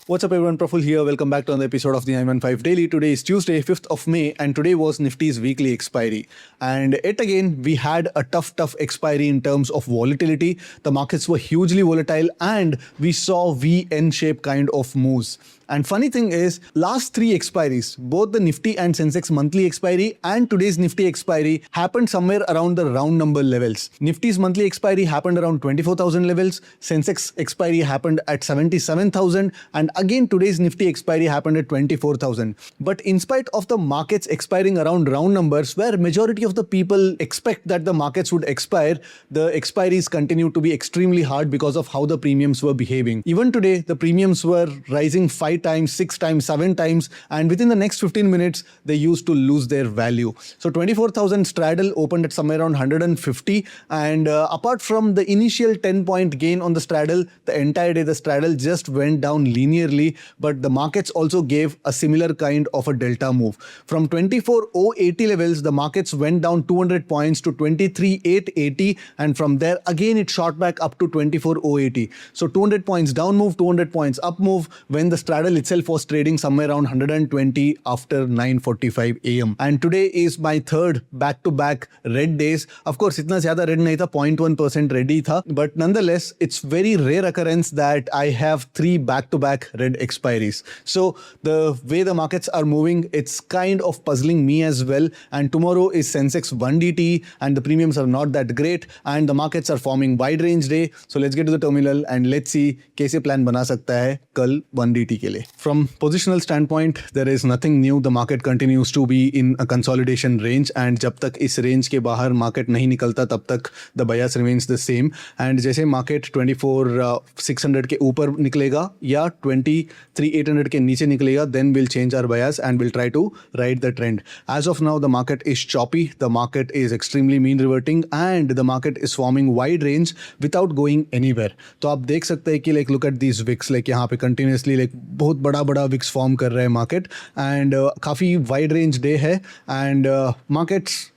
What's up everyone, Praful here. Welcome back to another episode of the 915 Daily. Today is Tuesday, 5th of May and today was Nifty's weekly expiry. And yet again, we had a tough expiry in terms of volatility. The markets were hugely volatile and we saw V-N shape kind of moves. And funny thing is, last three expiries, both the Nifty and Sensex monthly expiry and today's Nifty expiry happened somewhere around the round number levels. Nifty's monthly expiry happened around 24,000 levels, Sensex expiry happened at 77,000 and again today's Nifty expiry happened at 24,000. But in spite of the markets expiring around round numbers, where majority of the people expect that the markets would expire, the expiries continue to be extremely hard because of how the premiums were behaving. Even today, the premiums were rising 5 times, 6 times, 7 times, and within the next 15 minutes, they used to lose their value. So 24,000 straddle opened at somewhere around 150, and apart from the initial 10-point gain on the straddle, the entire day the straddle just went down linearly, but the markets also gave a similar kind of a delta move. From 24,080 levels, the markets went down 200 points to 23,880, and from there again it shot back up to 24,080. So 200 points down move, 200 points up move, when the straddle itself was trading somewhere around 120 after 9:45 a.m. And today is my third back-to-back red days. Of course, itna zyada red nahi tha, 0.1% red hi tha, but nonetheless, it's very rare occurrence that I have three back-to-back red expiries. So the way the markets are moving, it's kind of puzzling me as well. And tomorrow is Sensex 1DT and the premiums are not that great and the markets are forming wide range day. So let's get to the terminal and let's see कैसे plan बना सकता है कल 1DT के लिए. From positional standpoint, there is nothing new. The market continues to be in a consolidation range and जब तक इस range के बाहर market नहीं निकलता तब तक the bias remains the same. And जैसे market 24,600 के ऊपर निकलेगा या 23,800 के नीचे निकलेगा, then we'll change our bias and we'll try to ride the trend. As of now, the market is choppy. The market is extremely mean reverting and the market is forming wide range without going anywhere. तो आप देख सकते हैं कि like look at these wicks, like यहाँ पे continuously like बहुत बड़ा विक्स फॉर्म कर रहा है मार्केट एंड काफ़ी वाइड रेंज डे है एंड मार्केट्स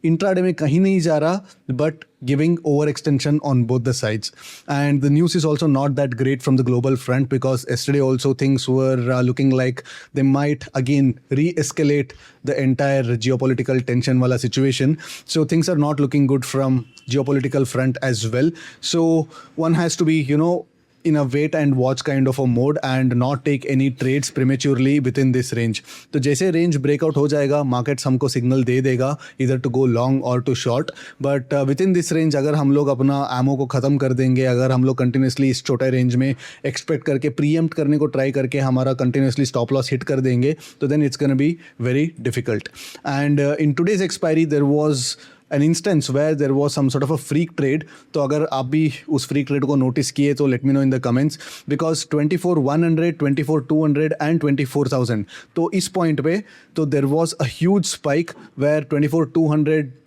इंट्राडे में कहीं नहीं जा रहा but giving overextension on both the sides. And the news is also not that great from the global front because yesterday also things were looking like they might again re-escalate the entire geopolitical tension wala situation. So things are not looking good from geopolitical front as well. So one has to be, in a wait and watch kind of a mode and not take any trades prematurely within this range. तो जैसे range breakout हो जाएगा, markets हमको signal दे देगा either to go long or to short. But within this range अगर हम लोग अपना ammo को ख़त्म कर देंगे, अगर हम लोग continuously इस छोटे range में expect करके preempt करने को try करके हमारा continuously stop loss hit कर देंगे, तो then it's gonna be very difficult. And in today's expiry there was an instance where there was some sort of a freak trade. तो अगर आप भी उस freak trade को notice किए तो let me know in the comments, because 24,100, 24,200 and 24,000, तो इस point पे तो there was a huge spike where 24,200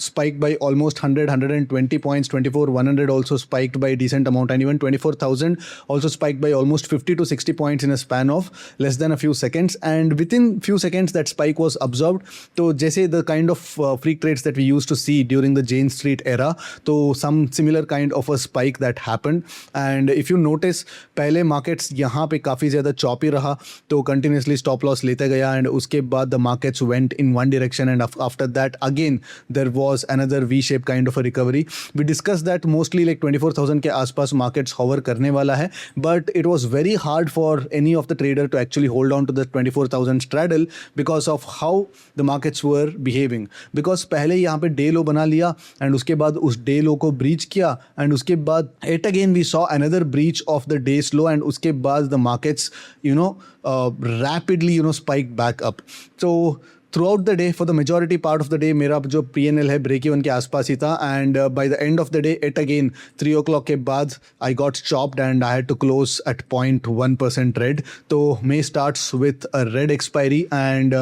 spiked by almost 120 points, 24,100 also spiked by a decent amount, and even 24,000 also spiked by almost 50 to 60 points in a span of less than a few seconds. And within few seconds that spike was absorbed. So जैसे the kind of freak trades that we used to see during the Jane Street era, तो some similar kind of a spike that happened. And if you notice, पहले markets यहाँ पे काफ़ी ज़्यादा choppy रहा, तो continuously stop loss लेते गया, and उसके बाद the markets went in one direction, and after that again there was another V-shape kind of a recovery. We discussed that mostly like 24,000 के आसपास markets hover करने वाला है, but it was very hard for any of the trader to actually hold on to the 24,000 straddle because of how the markets were behaving. Because पहले यहाँ पे day low बना लिया and उसके बाद उस day low को breach किया, and उसके बाद yet again we saw another breach of the day's low, and उसके बाद the markets rapidly spiked back up. So throughout the day, for the majority part of the day, मेरा जो PNL है break even के आसपास ही था, and by the end of the day, it again 3 o'clock के बाद I got chopped and I had to close at 0.1% red. तो May starts with a red expiry, and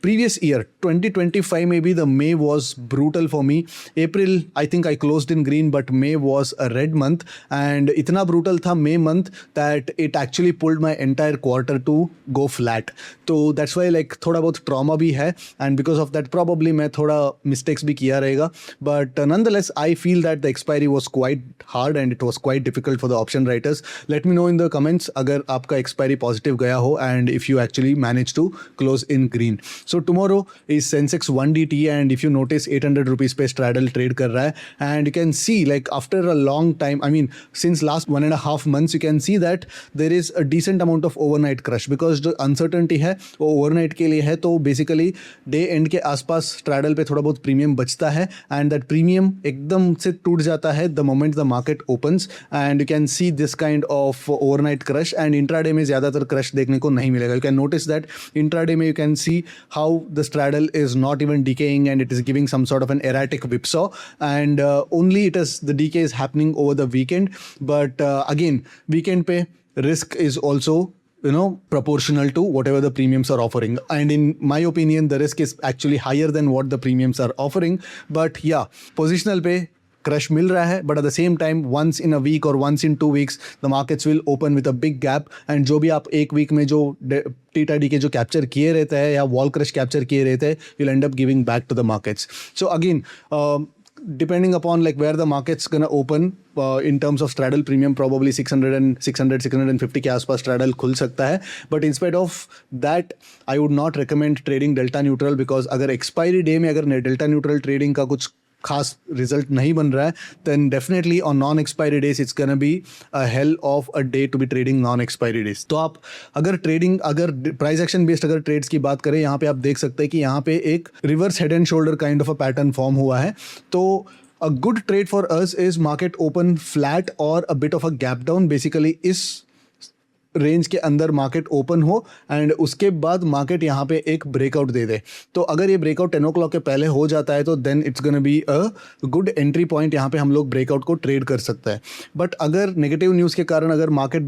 previous year 2025 maybe the May was brutal for me. April I think I closed in green, but May was a red month, and इतना brutal था May month that it actually pulled my entire quarter to go flat. तो that's why like थोड़ा बहुत trauma भी है है and because of that probably मैं थोड़ा मिस्टेक्स भी किया रहेगा, but nonetheless I feel that the expiry was quite hard and it was quite difficult for the option writers. Let me know in the comments अगर आपका expiry positive गया हो and if you actually managed to close in green. So tomorrow is Sensex 1DT and if you notice 800 rupees पे straddle trade कर रहा है and you can see like after a long time, I mean since last 1.5 months you can see that there is a decent amount of overnight crush because जो uncertainty है वो overnight के लिए है, तो basically day end के आसपास straddle पे थोड़ा बहुत प्रीमियम बचता है एंड दैट प्रीमियम एकदम से टूट जाता है the moment the market opens and you can see this kind of overnight crush and intraday में ज़्यादातर क्रश देखने को नहीं मिलेगा. You can notice that intraday में you can see how the straddle is not even decaying and it is giving some sort of an erratic whipsaw and only it is the decay is happening over the weekend, but again weekend पे risk is also proportional to whatever the premiums are offering, and in my opinion the risk is actually higher than what the premiums are offering. But yeah, positional पे crush मिल रहा है, but at the same time once in a week और once in 2 weeks the markets will open with a big gap and जो भी आप एक week में जो टीटा डी के जो कैप्चर किए रहते हैं या वॉल क्रश कैप्चर किए रहते हैं you'll end up giving back to the markets. So again depending upon like where the market's gonna open in terms of straddle premium probably 650 के आसपास straddle खुल सकता है, but in spite of that I would not recommend trading delta neutral because अगर expiry day में अगर delta neutral trading का कुछ खास रिजल्ट नहीं बन रहा है then definitely on non expiry days it's gonna be a hell of a day to be trading non expiry days. तो आप अगर ट्रेडिंग अगर प्राइस एक्शन बेस्ड अगर ट्रेड्स की बात करें, यहाँ पे आप देख सकते हैं कि यहाँ पे एक reverse head and shoulder kind of a pattern form हुआ है. तो a good trade for us is market open flat or a bit of a gap down, basically इस रेंज के अंदर मार्केट ओपन हो एंड उसके बाद मार्केट यहाँ पे एक ब्रेकआउट दे दे. तो अगर ये ब्रेकआउट 10 o'clock के पहले हो जाता है तो then it's gonna be a good entry point, यहाँ पे हम लोग ब्रेकआउट को ट्रेड कर सकते हैं. बट अगर नेगेटिव न्यूज़ के कारण अगर मार्केट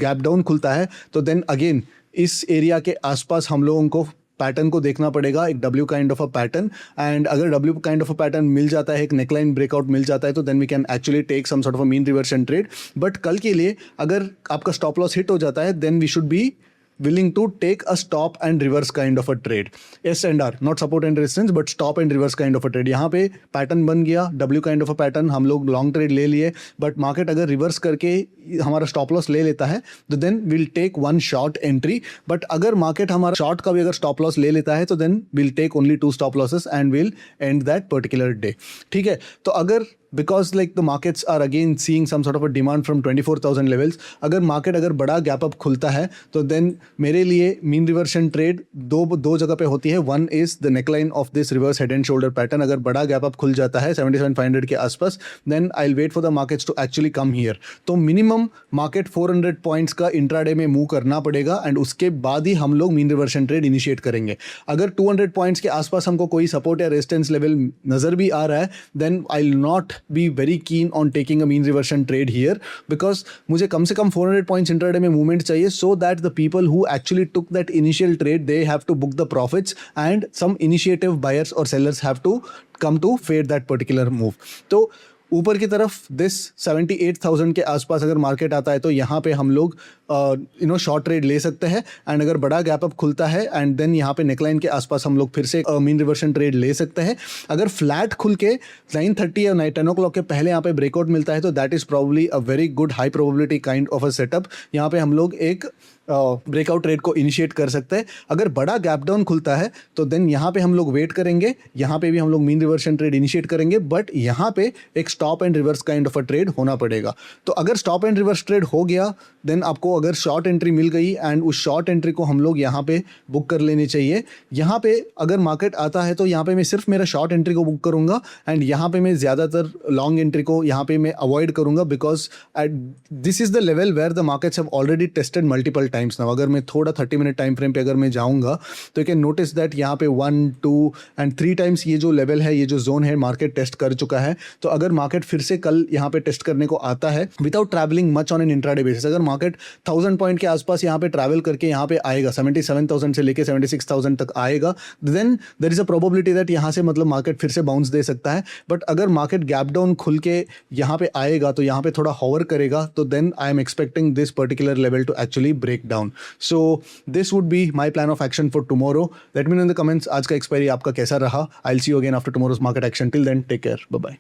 गैप डाउन खुलता है तो देन अगेन इस एरिया के आसपास हम लोगों को पैटर्न को देखना पड़ेगा, एक W kind of a pattern, and अगर W kind of a pattern मिल जाता है, एक नेकलाइन ब्रेकआउट मिल जाता है तो then we can actually take some sort of a mean reversion trade. But कल के लिए अगर आपका स्टॉप लॉस हिट हो जाता है then we should be willing to take a stop and reverse kind of a trade. S and R, not support and resistance but stop and reverse kind of a trade. यहाँ पे pattern बन गया W kind of a pattern, हम लोग long trade ले लिए, but market अगर reverse करके हमारा स्टॉप लॉस ले लेता है तो then will take one short entry. But अगर मार्केट हमारा शॉर्ट का भी अगर स्टॉप लॉस ले लेता है तो then will take only 2 stop losses and will end that particular day. ठीक है, तो अगर because like the markets are again seeing some sort of a demand from 24,000 levels, अगर मार्केट अगर बड़ा गैप अप खुलता है तो देन मेरे लिए मीन रिवर्शन ट्रेड दो जगह पे होती है. One is the neckline of this reverse head and shoulder pattern. अगर बड़ा गैप अप खुल जाता है 77,500 के आसपास then I will wait for the markets to actually come here. तो मिनिमम मार्केट 400 पॉइंट्स का इंट्राडे में मूव करना पड़ेगा एंड उसके बाद ही हम लोग मीन रिवर्शन ट्रेड इनिशिएट करेंगे. अगर 200 पॉइंट्स के आसपास हमको कोई सपोर्ट या रेजिस्टेंस लेवल नजर भी आ रहा है then I will not be very keen on taking a mean reversion trade here because मुझे कम से कम 400 points intraday में movement चाहिए so that the people who actually took that initial trade they have to book the profits and some initiative buyers or sellers have to come to fade that particular move. तो ऊपर की तरफ this 78,000 के आसपास अगर market आता है तो यहाँ पे हम लोग शॉर्ट ट्रेड ले सकते हैं एंड अगर बड़ा गैप अप खुलता है एंड देन यहाँ पे नेकलाइन के आसपास हम लोग फिर से मीन रिवर्शन ट्रेड ले सकते हैं. अगर फ्लैट खुल के 9:30 या 10 o'clock के पहले यहाँ पे ब्रेकआउट मिलता है तो that is probably a very good high probability kind of a setup. यहाँ पे हम लोग एक ब्रेकआउट ट्रेड को इनिशिएट कर सकते हैं. अगर बड़ा गैप डाउन खुलता है तो देन यहाँ पे हम लोग वेट करेंगे, यहाँ पे भी हम लोग मीन रिवर्शन ट्रेड इनिशिएट करेंगे, बट यहाँ पे एक stop and reverse kind of a trade होना पड़ेगा. तो अगर स्टॉप एंड रिवर्स ट्रेड हो गया देन आपको अगर शॉर्ट एंट्री मिल गई एंड उस शॉर्ट एंट्री को हम लोग यहाँ पे बुक कर लेनी चाहिए. यहाँ पे अगर मार्केट आता है तो यहाँ पे मैं सिर्फ मेरा शॉर्ट एंट्री को बुक करूँगा एंड यहाँ पे मैं ज़्यादातर लॉन्ग एंट्री को यहाँ पे मैं अवॉइड करूँगा because at this is the level where the markets have already tested multiple times now. अगर मैं थोड़ा 30 मिनट टाइम फ्रेम पे अगर मैं जाऊँगा तो यू कैन नोटिस दैट यहाँ पे 1, 2 एंड 3 टाइम्स ये जो लेवल है, ये जो जोन है मार्केट टेस्ट कर चुका है. तो अगर मार्केट फिर से कल यहाँ पे टेस्ट करने को आता है without travelling much on an intraday basis, अगर मार्केट 1000 पॉइंट के आसपास यहाँ पे ट्रैवल करके यहाँ पे आएगा 77,000 से लेके 76,000 तक आएगा then there is a probability that यहाँ से मतलब मार्केट फिर से बाउंस दे सकता है. बट अगर मार्केट गैप डाउन खुल के यहाँ पे आएगा तो यहाँ पे थोड़ा हॉवर करेगा तो then I am expecting this particular level to actually break down. So this would be my plan of action for tomorrow. Let me know in the comments आज का expiry आपका कैसा रहा. I'll see you again after tomorrow's market action. Till then, take care. Bye bye.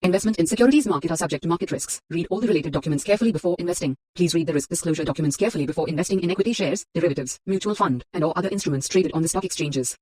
Investment in securities market are subject to market risks. Read all the related documents carefully before investing. Please read the risk disclosure documents carefully before investing in equity shares, derivatives, mutual fund, and or other instruments traded on the stock exchanges.